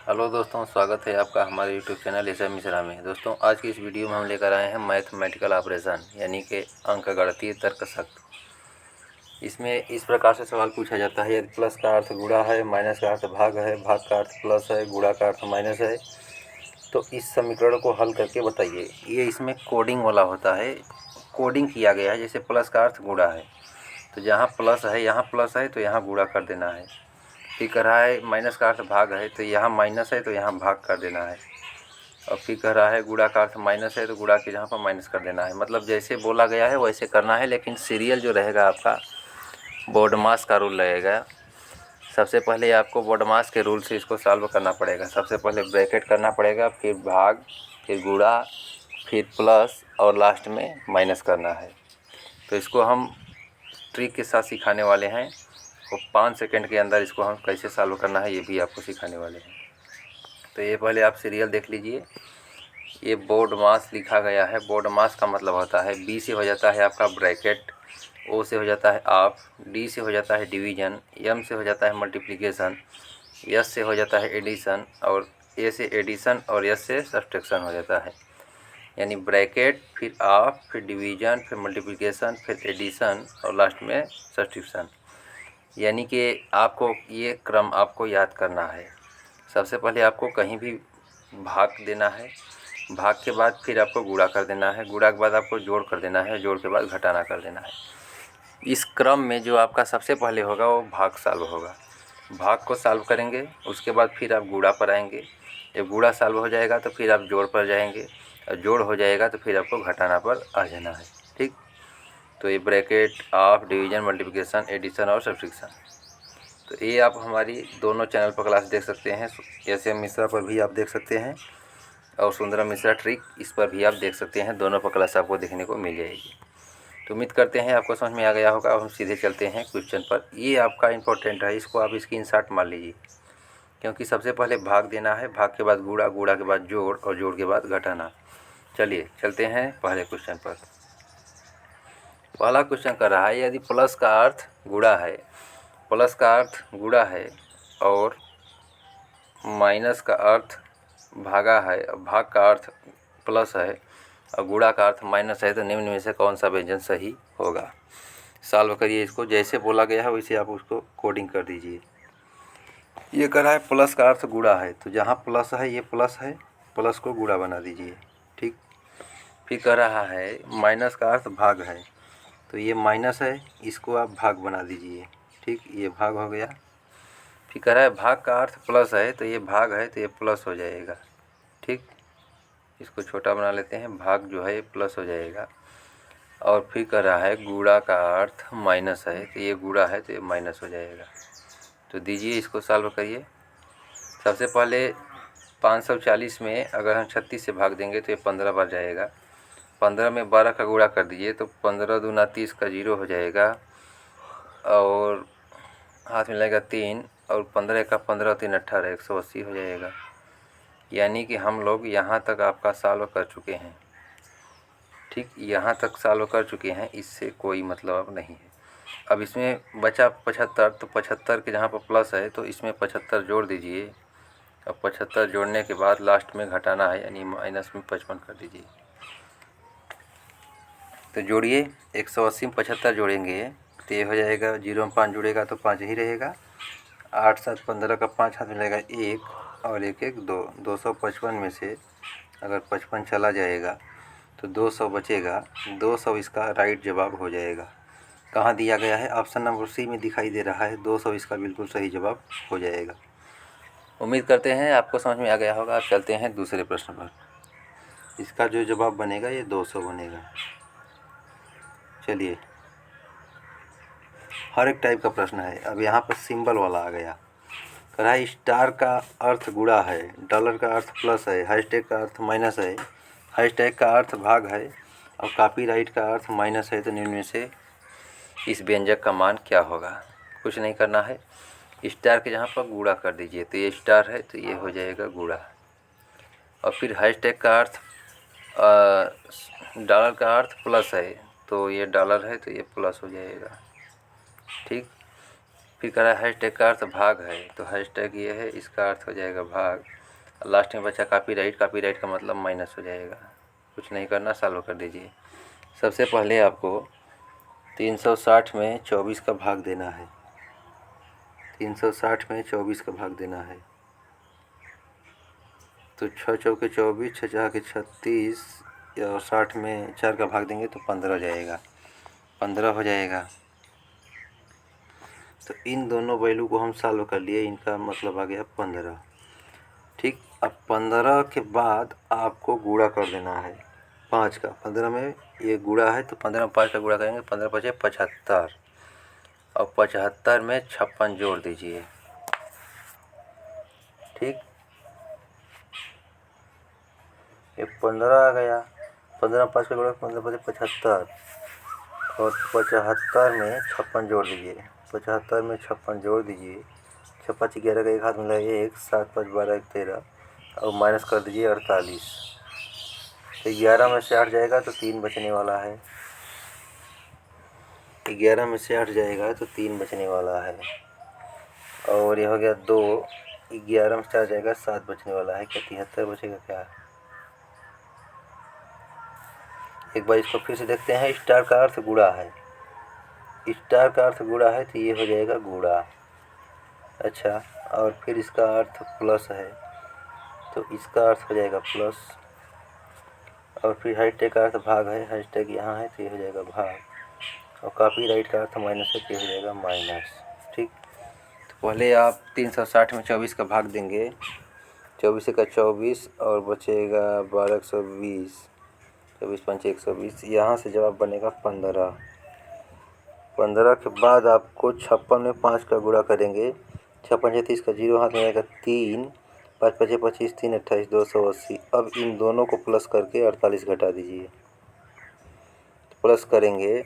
Hello दोस्तों, स्वागत है आपका हमारे YouTube channel S M Mishra में। दोस्तों, आज की इस वीडियो में हम लेकर आए हैं मैथमेटिकल ऑपरेशन यानी कि अंकगणितीय तर्कशास्त्र। इसमें इस प्रकार से सवाल पूछा जाता है, यदि प्लस का अर्थ गुणा है, माइनस का अर्थ भाग है, भाग का अर्थ प्लस है, गुणा का अर्थ माइनस है, तो इस समीकरण को हल करके बताइए। ये इसमें कोडिंग वाला होता है, कोडिंग किया गया है। जैसे प्लस का अर्थ गुणा है तो जहाँ प्लस है यहाँ प्लस है तो यहाँ गुणा कर देना है। फिर कह रहा है माइनस का अर्थ भाग है तो यहाँ माइनस है तो यहाँ भाग कर देना है। और फिर कह रहा है गुणा का अर्थ माइनस है तो गुणा के जहाँ पर माइनस कर देना है। मतलब जैसे बोला गया है वैसे करना है, लेकिन सीरियल जो रहेगा आपका बोर्डमास का रूल रहेगा। सबसे पहले आपको बोर्डमास के रूल से इसको सॉल्व करना पड़ेगा। सबसे पहले ब्रैकेट करना पड़ेगा, फिर भाग, फिर गुणा, फिर प्लस और लास्ट में माइनस करना है। तो इसको हम ट्रिक के साथ सिखाने वाले हैं और 5 सेकंड के अंदर इसको हम कैसे सॉल्व करना है ये भी आपको सिखाने वाले हैं। तो ये पहले आप सीरियल देख लीजिए। ये बोर्ड मास लिखा गया है। बोर्ड मास का मतलब होता है बी से हो जाता है आपका ब्रैकेट, ओ से हो जाता है ऑफ, डी से हो जाता है डिवीजन, एम से हो जाता है मल्टीप्लिकेशन, एस से हो जाता है एडिशन और ए से एडिशन और एस से सब्ट्रैक्शन हो जाता है। यानी ब्रैकेट, फिर ऑफ, फिर डिवीजन, फिर मल्टीप्लिकेशन, फिर एडिशन और लास्ट में सब्ट्रैक्शन। यानी कि आपको ये क्रम आपको याद करना है। सबसे पहले आपको कहीं भी भाग देना है, भाग के बाद फिर आपको गुणा कर देना है, गुणा के बाद आपको जोड़ कर देना है, जोड़ के बाद घटाना कर देना है। इस क्रम में जो आपका सबसे पहले होगा वो भाग सॉल्व होगा। भाग को सॉल्व करेंगे, उसके बाद फिर आप गुणा पर आएंगे। जब गुणा सॉल्व हो जाएगा तो फिर आप जोड़ पर जाएंगे, और जोड़ हो जाएगा तो फिर आपको घटाना पर आ जाना है। ठीक, तो ये bracket, of, division, multiplication, addition और सब्ट्रैक्शन। तो ये आप हमारी दोनों चैनल पर क्लास देख सकते हैं। एस एम मिश्रा पर भी आप देख सकते हैं और सुंदरम मिश्रा ट्रिक, इस पर भी आप देख सकते हैं। दोनों पर क्लास आपको देखने को मिल जाएगी। तो उम्मीद करते हैं आपको समझ में आ गया होगा। अब हम सीधे चलते हैं क्वेश्चन पर। ये आपका इंपॉर्टेंट है, इसको आप स्क्रीनशॉट मार लीजिए, क्योंकि सबसे पहले भाग देना है, भाग के बाद गुणा, गुणा के बाद जोड़ और जोड़ के बाद घटाना। चलिए चलते हैं पहले क्वेश्चन पर। पहला क्वेश्चन कर रहा है, यदि प्लस का अर्थ गुणा है, प्लस का अर्थ गुणा है और माइनस का अर्थ भागा है, भाग का अर्थ प्लस है और गुणा का अर्थ माइनस है, तो निम्न में से कौन सा व्यंजन सही होगा। सॉल्व करिए इसको, जैसे बोला गया है वैसे आप उसको कोडिंग कर दीजिए। ये कर रहा है प्लस का अर्थ गुणा है, तो जहाँ प्लस है ये प्लस है, प्लस को गुणा बना दीजिए। ठीक, फिर कह रहा है माइनस का अर्थ भाग है, तो ये माइनस है, इसको आप भाग बना दीजिए। ठीक, ये भाग हो गया। फिर कह रहा है भाग का अर्थ प्लस है, तो ये भाग है तो ये प्लस हो जाएगा। ठीक, इसको छोटा बना लेते हैं, भाग जो है ये प्लस हो जाएगा। और फिर कह रहा है गुणा का अर्थ माइनस है, तो ये गुणा है तो ये माइनस हो जाएगा। तो दीजिए, इसको सॉल्व करिए। सबसे पहले 540 में अगर हम 36 से भाग देंगे तो ये 15 बार जाएगा। 15 में 12 का गुणा कर दीजिए तो 15 दूना 30 का 0 हो जाएगा और हाथ में लगेगा 3 और 15 का 15 3 18, 180 हो जाएगा। यानी कि हम लोग यहाँ तक आपका सॉल्व कर चुके हैं। ठीक, यहाँ तक सॉल्व कर चुके हैं, इससे कोई मतलब अब नहीं है। अब इसमें बचा 75, तो 75 के जहाँ पर प्लस है तो इसमें 75 जोड़ दीजिए। अब 75 जोड़ने के बाद लास्ट में घटाना है, यानी माइनस में 55 कर दीजिए। तो जोड़िए, 180 में 75 जोड़ेंगे तो ये हो जाएगा, 0 में 5 जुड़ेगा तो 5 ही रहेगा। 8 7 15 का 5 हाथ में लगेगा 1 और 1 1 2, 255 में से अगर 55 चला जाएगा तो 200 बचेगा। 200 इसका राइट जवाब हो जाएगा। कहाँ दिया गया है, ऑप्शन नंबर सी में दिखाई दे रहा है। 200 इसका बिल्कुल सही जवाब हो जाएगा। उम्मीद करते हैं आपको समझ में आ गया होगा। आप चलते हैं दूसरे प्रश्न पर। इसका जो जवाब बनेगा ये 200 बनेगा। चलिए, हर एक टाइप का प्रश्न है। अब यहाँ पर सिंबल वाला आ गया। कह रहा है स्टार का अर्थ गुणा है, डॉलर का अर्थ प्लस है, हैशटैग का अर्थ माइनस है, हैशटैग का अर्थ भाग है और कॉपीराइट का अर्थ माइनस है, तो निम्न में से इस व्यंजक का मान क्या होगा। कुछ नहीं करना है, स्टार के जहाँ पर गुणा कर दीजिए, तो ये स्टार है तो ये हो जाएगा गुणा। और फिर हैशटैग का अर्थ डॉलर का अर्थ प्लस है, तो ये डॉलर है तो ये प्लस हो जाएगा। ठीक, फिर कह रहा है हैशटैग का अर्थ भाग है, तो हैशटैग ये है, इसका अर्थ हो जाएगा भाग। लास्ट में बचा कॉपीराइट, कॉपीराइट का मतलब माइनस हो जाएगा। कुछ नहीं करना, सॉल्व कर दीजिए। सबसे पहले आपको 360 में 24 का भाग देना है। 360 में 24 का भाग देना है, तो 6 चौके 24, 6 चार के 36, और 60 में 4 का भाग देंगे तो 15 हो जाएगा। 15 हो जाएगा। तो इन दोनों वैल्यू को हम सॉल्व कर लिए, इनका मतलब आ गया 15। ठीक, अब 15 के बाद आपको गुणा कर देना है 5 का। 15 में ये गुणा है तो 15 में 5 का गुणा करेंगे, 15 पचे 75, और 75 में 56 जोड़ दीजिए। ठीक, ये 15 आ गया। 15 5 का गुणा, 15 पचे 75, और 75 में 56 जोड़ दीजिए। 75 में 56 जोड़ दीजिए। 6 5 11 का एक हाथ मिला 1, 7 5 12 1 13, और माइनस कर दीजिए 48। तो 11 में से 8 जाएगा तो 3 बचने वाला है। 11 में से 8 जाएगा तो 3 बचने वाला है। और ये हो गया 2। 11 में से 4 जाएगा 7 बचने वाला है। क्या 73 बचेगा क्या? एक बार इसको फिर से देखते हैं। स्टार का अर्थ गुणा है, स्टार का अर्थ गुणा है तो ये हो जाएगा गुणा। अच्छा, और फिर इसका अर्थ प्लस है तो इसका अर्थ हो जाएगा प्लस। और फिर हैशटैग का अर्थ भाग है, हैशटैग यहाँ है तो ये हो जाएगा भाग। और कॉपीराइट का अर्थ माइनस है तो ये हो जाएगा माइनस। ठीक, तो पहले आप 360 में 24 का भाग देंगे। 24 का 24, और बचेगा 12 120, 24 5 120। यहाँ से जवाब बनेगा 15। 15 के बाद आपको 56 में 5 का गुणा करेंगे। 56 30 का 0 हाथ में आएगा 3, 5 5 25, 3 28 280। अब इन दोनों को प्लस करके 48 घटा दीजिए। प्लस करेंगे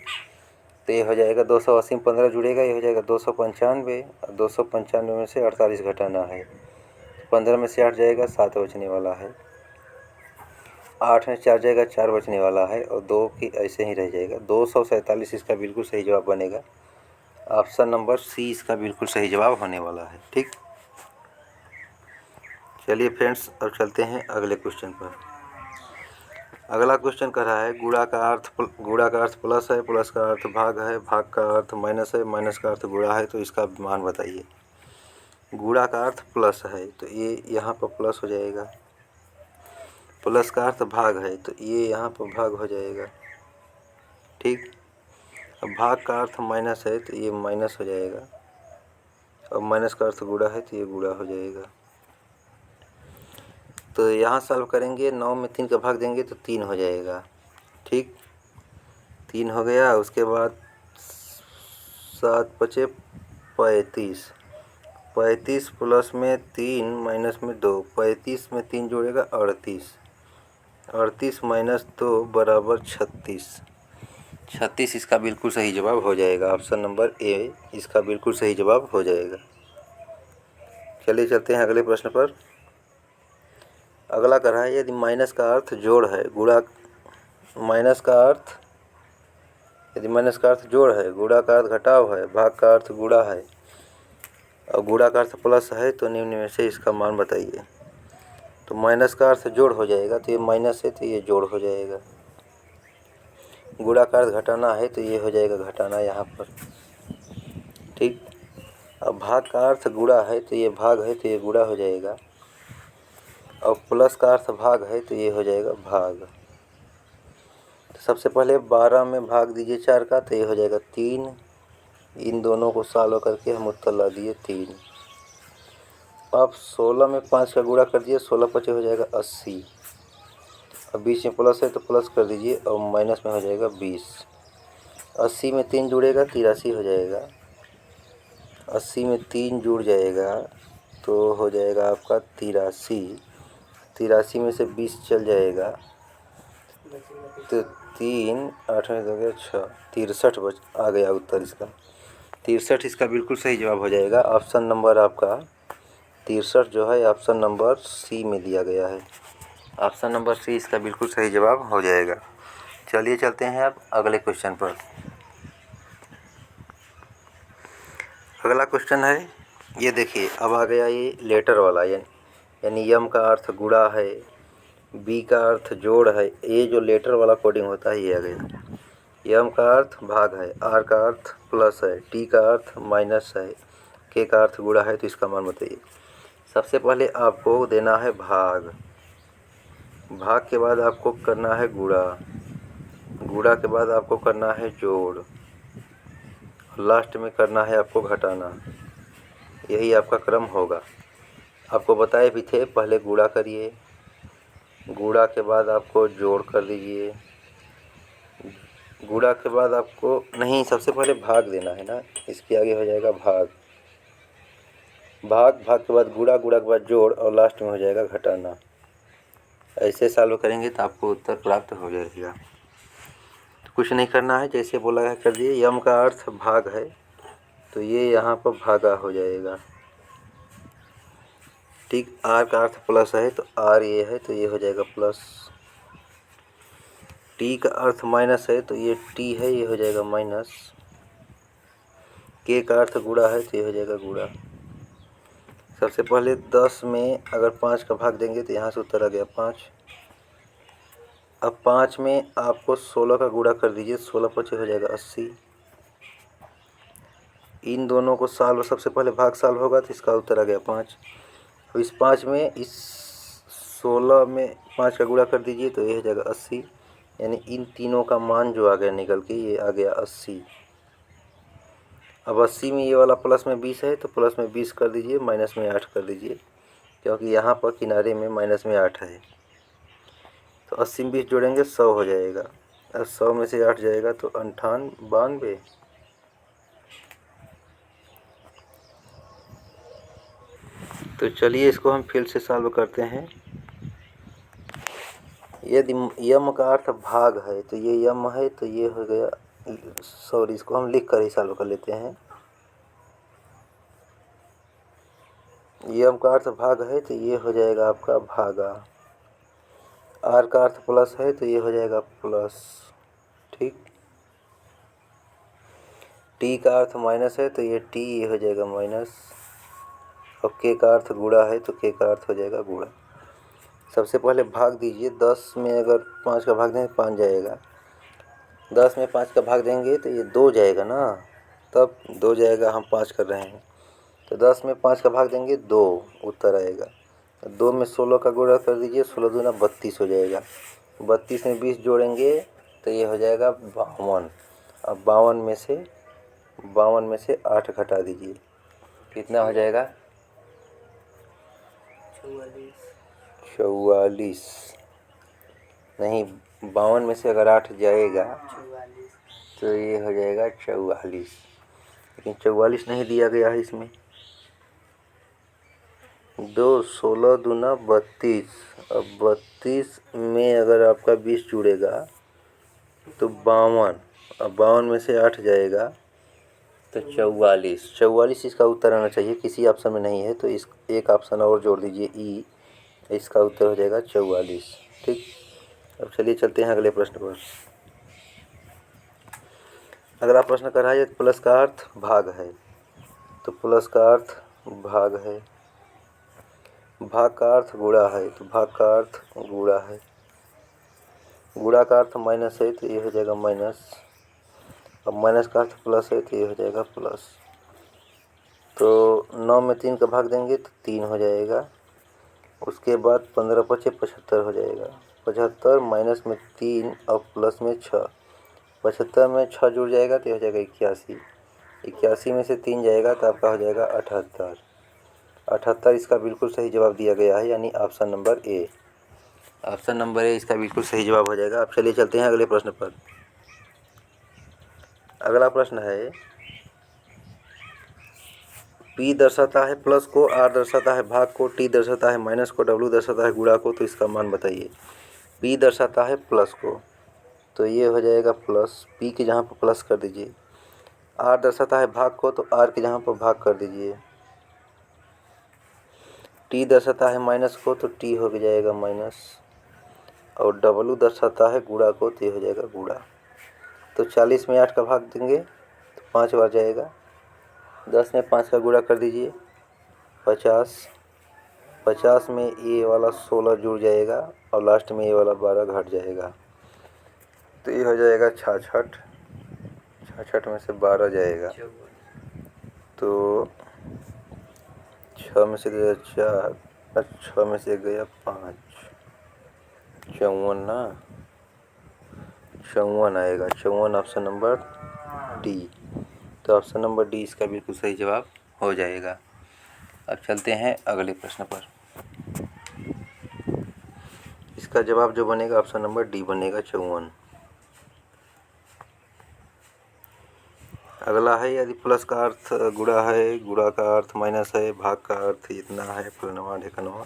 तो ये हो जाएगा 280 में 15 जुड़ेगा, ये हो जाएगा 295, और 295 में से 48 घटाना है। 15 में से 8 जाएगा 7 बचने वाला है। 8 में 4 जाएगा 4 बचने वाला है, और 2 की ऐसे ही रह जाएगा। 247 इसका बिल्कुल सही जवाब बनेगा। ऑप्शन नंबर सी इसका बिल्कुल सही जवाब होने वाला है। ठीक, चलिए फ्रेंड्स, अब चलते हैं अगले क्वेश्चन पर। अगला क्वेश्चन कर रहा है गुणा का अर्थ प्लस है, प्लस का अर्थ भाग है, भाग का अर्थ माइनस है, माइनस का अर्थ गुणा है, तो इसका मान बताइए। गुणा का अर्थ प्लस है तो ये यहाँ पर प्लस हो जाएगा। प्लस का अर्थ भाग है तो ये यहाँ पर भाग हो जाएगा। ठीक, अब भाग का अर्थ माइनस है तो ये माइनस हो जाएगा, और माइनस का अर्थ गुणा है तो ये गुणा हो जाएगा। तो यहाँ सॉल्व करेंगे, 9 में 3 का भाग देंगे तो 3 हो जाएगा। ठीक, 3 हो गया। उसके बाद 7 पचे 35, 35 प्लस में 3 माइनस में 2, 35 में 3 जोड़ेगा 38, 38 माइनस 2 बराबर 36। 36 इसका बिल्कुल सही जवाब हो जाएगा। ऑप्शन नंबर ए इसका बिल्कुल सही जवाब हो जाएगा। चलिए चलते हैं अगले प्रश्न पर। अगला कर रहा है यदि माइनस का अर्थ जोड़ है, गुणा माइनस का अर्थ यदि माइनस का अर्थ जोड़ है, गुणा का अर्थ घटाव है, भाग का अर्थ गुणा है, और गुणा का अर्थ प्लस है, तो निम्न में से इसका मान बताइए। तो माइनस का अर्थ जोड़ हो जाएगा तो ये माइनस है तो ये जोड़ हो जाएगा। गुणा का अर्थ घटाना है तो ये हो जाएगा घटाना यहाँ पर। ठीक, अब भाग का अर्थ गुणा है तो ये भाग है तो ये गुणा हो जाएगा, और प्लस का अर्थ भाग है तो ये हो जाएगा भाग। तो सबसे पहले 12 में भाग दीजिए 4 का तो ये हो जाएगा 3। इन दोनों को सॉल्व करके हम उत्तर ला दिए 3। अब 16 में 5 का गुणा कर दिए, 16 पचे हो जाएगा 80। अब बीच में प्लस है तो प्लस कर दीजिए, और माइनस में हो जाएगा 20। 80 में 3 जुड़ेगा 83 हो जाएगा। 80 में 3 जुड़ जाएगा तो हो जाएगा आपका 83। 83 में से 20 चल जाएगा तो 3 8 में 2 गया 6, 63 बच आ गया उत्तर इसका। 63 इसका बिल्कुल सही जवाब हो जाएगा। ऑप्शन नंबर आपका 63 जो है ऑप्शन नंबर सी में दिया गया है। ऑप्शन नंबर सी इसका बिल्कुल सही जवाब हो जाएगा। चलिए चलते हैं अब अगले क्वेश्चन पर। अगला क्वेश्चन है, ये देखिए अब आ गया ये लेटर वाला, यानी यम का अर्थ गुणा है, बी का अर्थ जोड़ है, ये जो लेटर वाला कोडिंग होता है ये आ गया। यम का अर्थ भाग है, आर का अर्थ प्लस है, टी का अर्थ माइनस है, के का अर्थ गुणा है, तो इसका मान बताइए। सबसे पहले आपको देना है भाग, भाग के बाद आपको करना है गुणा, गुणा के बाद आपको करना है जोड़, लास्ट में करना है आपको घटाना। यही आपका क्रम होगा। आपको बताए भी थे, पहले गुणा करिए, गुणा के बाद आपको जोड़ कर दीजिए, गुणा के बाद आपको नहीं, सबसे पहले भाग देना है ना, इसके आगे हो जाएगा भाग, भाग, भाग के बाद गुणा, गुणा के बाद जोड़ और लास्ट में हो जाएगा घटाना। ऐसे सॉल्व करेंगे तो आपको उत्तर प्राप्त हो जाएगा। तो कुछ नहीं करना है, जैसे बोला है कर दिए। यम का अर्थ भाग है तो ये यहाँ पर भागा हो जाएगा, ठीक। आर का अर्थ प्लस है तो आर ये है तो ये हो जाएगा प्लस, टी का अर्थ माइनस है तो ये टी है, ये हो जाएगा माइनस, के का अर्थ गुणा है तो ये हो जाएगा गुणा। सबसे पहले 10 में अगर 5 का भाग देंगे तो यहाँ से उत्तर आ गया 5। अब 5 में आपको 16 का गुणा कर दीजिए, 16 पचे हो जाएगा 80। इन दोनों को सॉल्व, सबसे पहले भाग सॉल्व होगा तो इसका उत्तर आ गया 5। अब इस 5 में इस 16 में 5 का गुणा कर दीजिए तो ये हो जाएगा 80, यानी इन तीनों का मान जो आ गया निकल के ये आ गया 80। अब 80 में ये वाला प्लस में 20 है तो प्लस में 20 कर दीजिए, माइनस में 8 कर दीजिए, क्योंकि यहाँ पर किनारे में माइनस में 8 है। तो 80 में 20 जोड़ेंगे 100 हो जाएगा, और 100 में से 8 जाएगा तो 92। तो चलिए इसको हम फिर से सॉल्व करते हैं। यदि यम का अर्थ भाग है तो ये यम है तो ये हो गया, सॉरी इसको हम लिख कर ही सॉल्व कर लेते हैं। यम का अर्थ भाग है तो ये हो जाएगा आपका भागा, आर का अर्थ प्लस है तो ये हो जाएगा प्लस, ठीक। टी का अर्थ माइनस है तो ये टी ये हो जाएगा माइनस, और के का अर्थ गुणा है तो के का अर्थ हो जाएगा गुणा। सबसे पहले भाग दीजिए, 10 में अगर 5 का भाग देंगे 5 जाएगा, 10 में 5 का भाग देंगे तो ये 2 जाएगा ना, तब 2 जाएगा, हम 5 कर रहे हैं तो 10 में 5 का भाग देंगे 2, उत्तर आएगा। 2 में 16 का गुणा कर दीजिए, 16 दूना 32 हो जाएगा, 32 में 20 जोड़ेंगे तो ये हो जाएगा 52। अब 52 में से 8 घटा दीजिए, कितना हो जाएगा 44। नहीं, 52 में से अगर 8 जाएगा तो ये हो जाएगा 44, लेकिन 44 नहीं दिया गया है इसमें। 2 16 दूना 32, अब 32 में अगर आपका 20 जुड़ेगा तो 52, अब 52 में से 8 जाएगा तो 44 इसका उत्तर आना चाहिए, किसी ऑप्शन में नहीं है तो इस एक ऑप्शन और जोड़ दीजिए ई, इसका उत्तर हो जाएगा 44, ठीक। अब चलिए चलते हैं अगले प्रश्न पर। अगला प्रश्न कर रहा है प्लस का अर्थ भाग है, तो प्लस का अर्थ भाग है, भाग का अर्थ गुणा है तो भाग का अर्थ गुणा है, गुणा का अर्थ माइनस है तो ये हो जाएगा माइनस, अब माइनस का अर्थ प्लस है तो ये हो जाएगा प्लस। तो 9 में 3 का भाग देंगे तो 3 हो जाएगा, उसके बाद 15 पचे 75 हो जाएगा, 75 माइनस में 3 और प्लस में 6, 75 में 6 जुड़ जाएगा तो हो जाएगा 81, 81 में से 3 जाएगा तो आपका हो जाएगा 78। 78 इसका बिल्कुल सही जवाब दिया गया है, यानी option number A, option number A इसका बिल्कुल सही जवाब हो जाएगा। अब चलिए चलते हैं अगले प्रश्न पर। अगला प्रश्न है, P दर्शाता है प्लस को, R दर्शाता है भाग को, T दर्शाता है माइनस को, W दर्शाता है गुणा को, तो इसका मान बताइए। P दर्शाता है प्लस को तो ये हो जाएगा प्लस, P के जहाँ पर प्लस कर दीजिए। R दर्शाता है भाग को तो R के जहाँ पर भाग कर दीजिए। T दर्शाता है माइनस को तो T हो जाएगा माइनस, और W दर्शाता है गुणा को तो ये हो जाएगा गुणा। तो 40 में 8 का भाग देंगे तो 5 बार जाएगा, 10 में 5 का गुणा कर दीजिए 50। 50 में ये वाला 16 जुड़ जाएगा और लास्ट में ये वाला 12 घट जाएगा, तो ये हो जाएगा 66। 66 में से 12 जाएगा तो 6 में से गया 4 और 6 में से गया 5, 54 ना, 54 आएगा। 54 ऑप्शन नंबर डी। तो ऑप्शन नंबर डी इसका बिल्कुल सही जवाब हो जाएगा। अब चलते हैं अगले प्रश्न पर। इसका जवाब जो बनेगा ऑप्शन नंबर डी बनेगा 54। अगला है यदि प्लस का अर्थ गुणा है, गुणा का अर्थ माइनस है, भाग का अर्थ इतना है फलनवा ढेकनवा,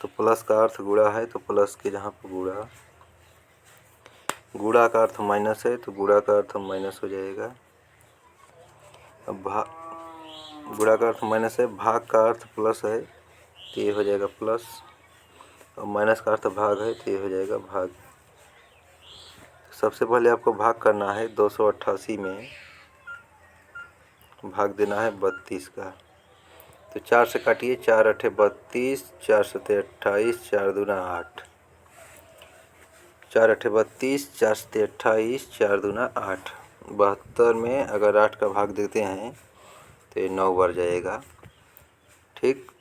तो प्लस का अर्थ गुणा है तो प्लस के जहाँ पर गुणा, गुणा का अर्थ माइनस है तो गुणा का अर्थ माइनस हो जाएगा। अब गुणा का अर्थ माइनस है, भाग का अर्थ प्लस है तो ये हो जाएगा प्लस, और माइनस का अर्थ भाग है तो ये हो जाएगा भाग। सबसे पहले आपको भाग करना है 288 में भाग देना है 32 का, तो 4 से काटिए, 4 अठे 32, 4 सते 28, 4 दूना 8, 4 अठे 32, 4 सते 28, 4 दूना 8। 72 में अगर 8 का भाग देते हैं तो ये 9 बार जाएगा। ठीक,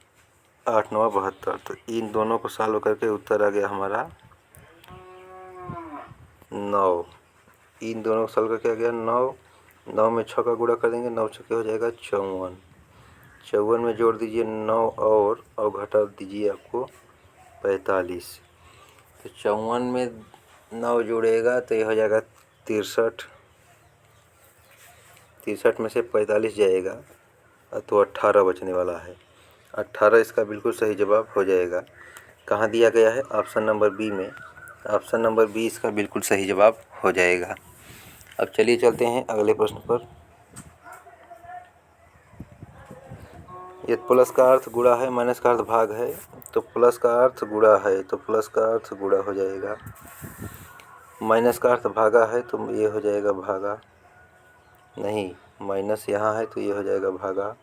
8 9 72। तो इन दोनों को सॉल्व करके उत्तर आ गया हमारा 9। इन दोनों को सॉल्व करके आ गया 9। 9 में 6 का गुणा कर देंगे, 9 छक्के हो जाएगा 54। 54 में जोड़ दीजिए 9 और घटा दीजिए आपको 45। तो 54 में 9 जोड़ेगा तो ये हो जाएगा 63। 63 में से 45 जाएगा तो 18 बचने वाला है। 18 इसका बिल्कुल सही जवाब हो जाएगा। कहाँ दिया गया है? ऑप्शन नंबर बी में। ऑप्शन नंबर बी इसका बिल्कुल सही जवाब हो जाएगा। अब चलिए चलते हैं अगले प्रश्न पर। यदि प्लस का अर्थ गुणा है, माइनस का अर्थ भाग है, तो प्लस का अर्थ गुणा है तो प्लस का अर्थ गुणा हो जाएगा। माइनस का अर्थ भागा है तो ये हो जाएगा भागा, नहीं माइनस यहाँ है तो ये हो जाएगा भागा।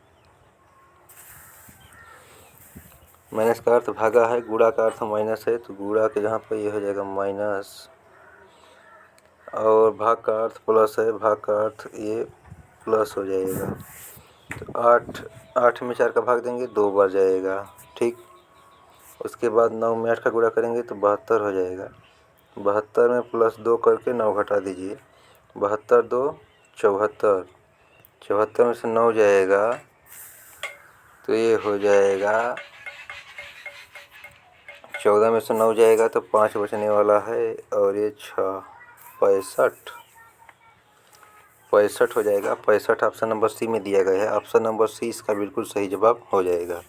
माइनस का अर्थ भागा है, गुणा का अर्थ माइनस है तो गुणा के जहाँ पर ये हो जाएगा माइनस, और भाग का अर्थ प्लस है, भाग का अर्थ ये प्लस हो जाएगा। तो 8 में 4 का भाग देंगे 2 बार जाएगा। ठीक, उसके बाद 9 में 8 का गुणा करेंगे तो 72 हो जाएगा। 72 में प्लस 2 करके 9 घटा दीजिए, 72 2 74। 74 में से 9 जाएगा तो ये हो जाएगा 14 में से 9 जाएगा तो 5 बचने वाला है, और ये 6 65 हो जाएगा। 65 ऑप्शन नंबर सी में दिया गया है। ऑप्शन नंबर सी इसका बिल्कुल सही जवाब हो जाएगा।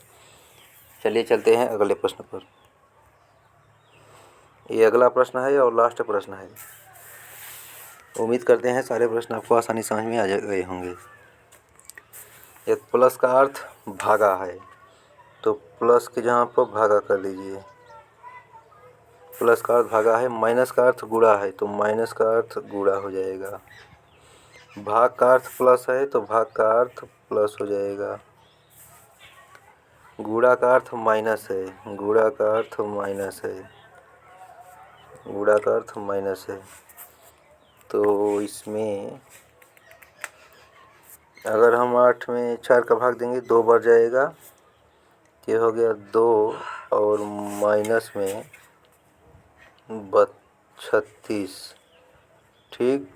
चलिए चलते हैं अगले प्रश्न पर। ये अगला प्रश्न है और लास्ट प्रश्न है। उम्मीद करते हैं सारे प्रश्न आपको आसानी समझ में आ गए होंगे। यदि प्लस का अर्थ भागा है तो प्लस के जहाँ पर भागा कर लीजिए, प्लस का अर्थ भागा है। माइनस का अर्थ गुणा है तो माइनस का अर्थ गुणा हो जाएगा। भाग का अर्थ प्लस है तो भाग का अर्थ प्लस हो जाएगा। गुणा का अर्थ माइनस है, गुणा का अर्थ माइनस है, गुणा का अर्थ माइनस है। तो इसमें अगर हम 8 में 4 का भाग देंगे 2 बार जाएगा, ये हो गया 2, और माइनस में 36। ठीक,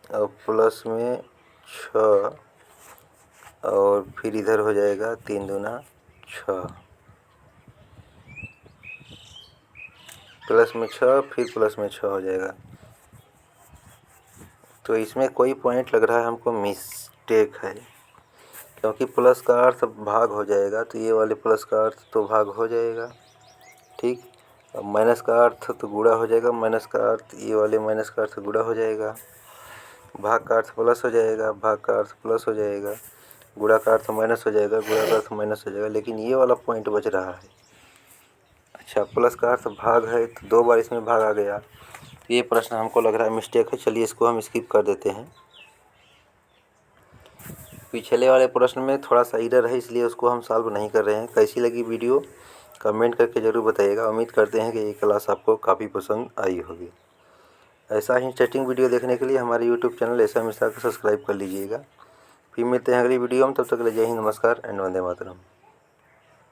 और प्लस में 6, और फिर इधर हो जाएगा 3 दूना 6, प्लस में 6 फिर प्लस में 6 हो जाएगा। तो इसमें कोई पॉइंट लग रहा है हमको मिस्टेक है, क्योंकि प्लस का अर्थ भाग हो जाएगा तो ये वाले प्लस का अर्थ तो भाग हो जाएगा। ठीक, अब माइनस का अर्थ तो गुणा हो जाएगा, माइनस का अर्थ ये वाले माइनस का अर्थ गुणा हो जाएगा। भाग का अर्थ प्लस हो जाएगा, भाग का अर्थ प्लस हो जाएगा। गुणा का अर्थ माइनस हो जाएगा, गुणा का अर्थ माइनस हो जाएगा। लेकिन ये वाला पॉइंट बच रहा है। अच्छा, प्लस का अर्थ भाग है तो 2 बार इसमें भाग आ गया, तो ये प्रश्न हमको लग रहा है मिस्टेक है। चलिए इसको हम स्किप कर देते हैं। पिछले वाले प्रश्न में थोड़ा सा एरर है, इसलिए उसको हम सॉल्व नहीं कर रहे हैं। कैसी लगी वीडियो कमेंट करके ज़रूर बताइएगा। उम्मीद करते हैं कि ये क्लास आपको काफ़ी पसंद आई होगी। ऐसा ही इंटरेस्टिंग वीडियो देखने के लिए हमारे YouTube channel S M Mishra को सब्सक्राइब कर लीजिएगा। फिर मिलते हैं अगली वीडियो में, तब तक के लिए जय हिंद, नमस्कार एंड वंदे मातरम।